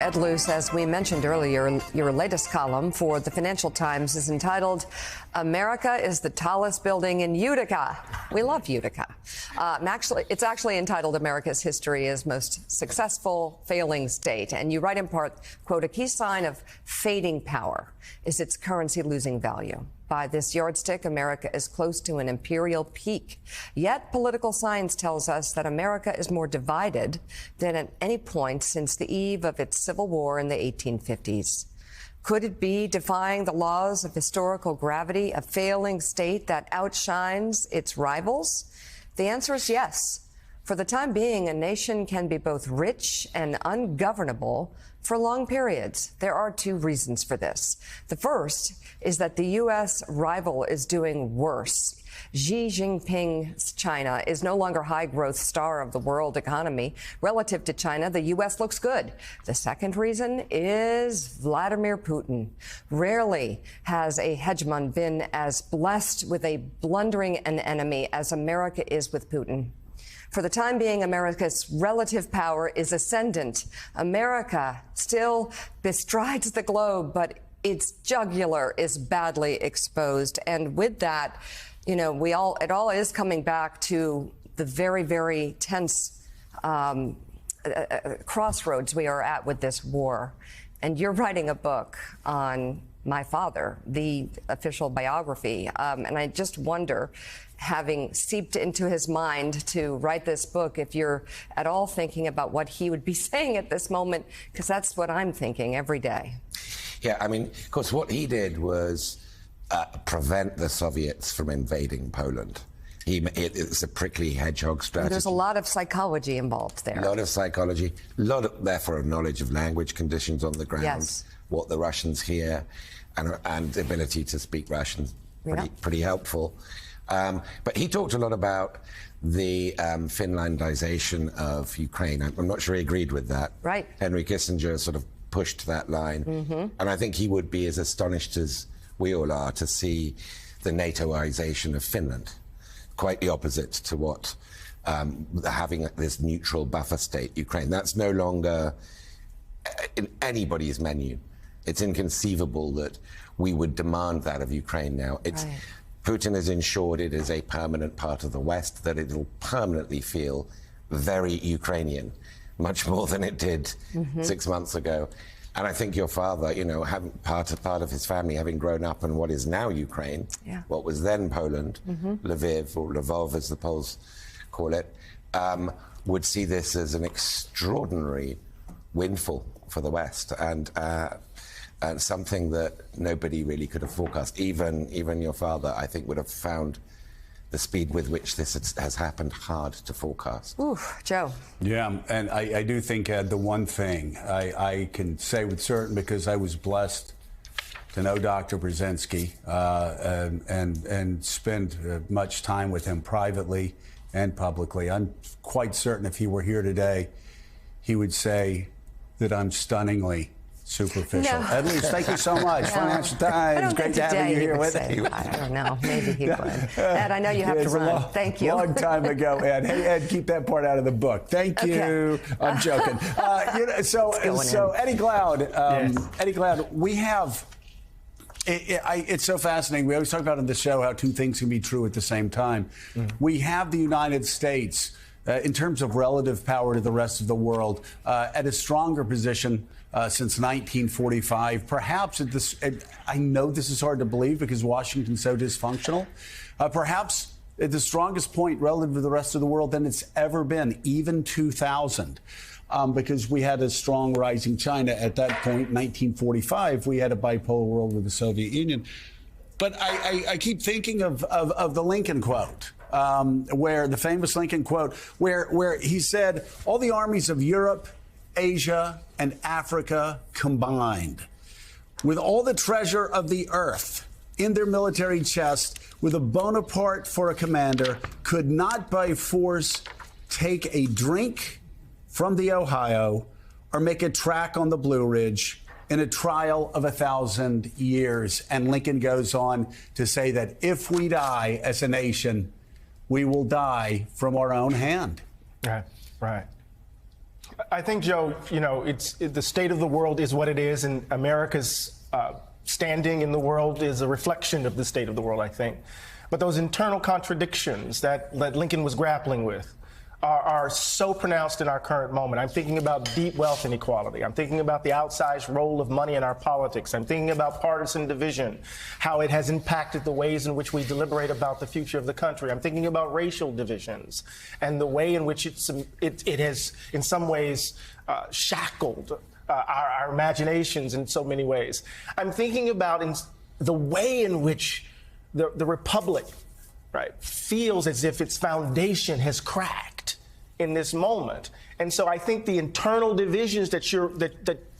Ed Luce, as we mentioned earlier, your latest column for the Financial Times is entitled, America is the Tallest Building in Utica. We love Utica. It's actually entitled America's History as Most Successful Failing State. And you write in part, quote, a key sign of fading power is its currency losing value. By this yardstick, America is close to an imperial peak. Yet political science tells us that America is more divided than at any point since the eve of its civil war in the 1850s. Could it be defying the laws of historical gravity, a failing state that outshines its rivals? The answer is yes. For the time being, a nation can be both rich and ungovernable for long periods. There are two reasons for this. The first is that the U.S. rival is doing worse. Xi Jinping's China is no longer high-growth star of the world economy. Relative to China, the U.S. looks good. The second reason is Vladimir Putin. Rarely has a hegemon been as blessed with a blundering enemy as America is with Putin. For the time being, America's relative power is ascendant. America still bestrides the globe, but its jugular is badly exposed. And with that, you know, it all is coming back to the very, very tense crossroads we are at with this war. And you're writing a book on my father, the official biography. And I just wonder, having seeped into his mind to write this book, if you're at all thinking about what he would be saying at this moment, because that's what I'm thinking every day. Yeah, I mean, of course, what he did was prevent the Soviets from invading Poland. It's a prickly hedgehog strategy. There's a lot of psychology involved there. A lot of psychology, therefore, of knowledge of language conditions on the ground, yes. What the Russians hear, and the ability to speak Russian, pretty helpful. But he talked a lot about the Finlandization of Ukraine. I'm not sure he agreed with that. Right. Henry Kissinger sort of pushed that line. Mm-hmm. And I think he would be as astonished as we all are to see the NATOization of Finland. Quite the opposite to what having this neutral buffer state, Ukraine. That's no longer in anybody's menu. It's inconceivable that we would demand that of Ukraine now. Right. Putin has ensured it is a permanent part of the West, that it will permanently feel very Ukrainian, much more than it did 6 months ago. And I think your father, you know, having part of his family, having grown up in what is now Ukraine, what was then Poland, Lviv, or Lvov as the Poles call it, would see this as an extraordinary windfall for the West, and something that nobody really could have forecast. Even your father, I think, would have found the speed with which this has happened hard to forecast. Ooh, Joe. Yeah, and I do think, Ed, the one thing I can say with certain, because I was blessed to know Dr. Brzezinski and spend much time with him privately and publicly. I'm quite certain if he were here today, he would say that I'm stunningly superficial. No. Ed Luce, thank you so much. Financial Times, great to have you here with us. I don't know. Maybe he would. Ed, I know you have to run. Thank you. Long time ago, Ed. Hey, Ed, keep that part out of the book. Thank you. Okay. I'm joking. So Eddie Glaude, Eddie Glaude, we have. It's so fascinating. We always talk about on the show how two things can be true at the same time. We have the United States, in terms of relative power to the rest of the world, at a stronger position since 1945. Perhaps at this, I know this is hard to believe because Washington's so dysfunctional. Perhaps at the strongest point relative to the rest of the world than it's ever been, even 2000. Because we had a strong rising China at that point, 1945. We had a bipolar world with the Soviet Union. But I keep thinking of the Lincoln quote, where the famous Lincoln quote, where he said, all the armies of Europe, Asia, and Africa combined, with all the treasure of the earth in their military chest, with a Bonaparte for a commander, could not by force take a drink from the Ohio or make a track on the Blue Ridge in a trial of 1,000 years. And Lincoln goes on to say that if we die as a nation, we will die from our own hand. Right, right. I think, Joe, the state of the world is what it is, and America's standing in the world is a reflection of the state of the world, I think. But those internal contradictions that Lincoln was grappling with are so pronounced in our current moment. I'm thinking about deep wealth inequality. I'm thinking about the outsized role of money in our politics. I'm thinking about partisan division, how it has impacted the ways in which we deliberate about the future of the country. I'm thinking about racial divisions and the way in which it has, in some ways, shackled our imaginations in so many ways. I'm thinking about the way in which the republic, right, feels as if its foundation has cracked in this moment. And so I think the internal divisions that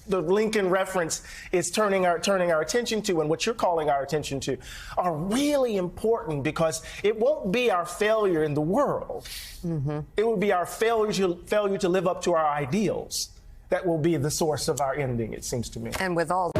the Lincoln reference is turning our attention to, and what you're calling our attention to, are really important, because it won't be our failure in the world. Mm-hmm. It will be our failure to live up to our ideals that will be the source of our ending, it seems to me. And with all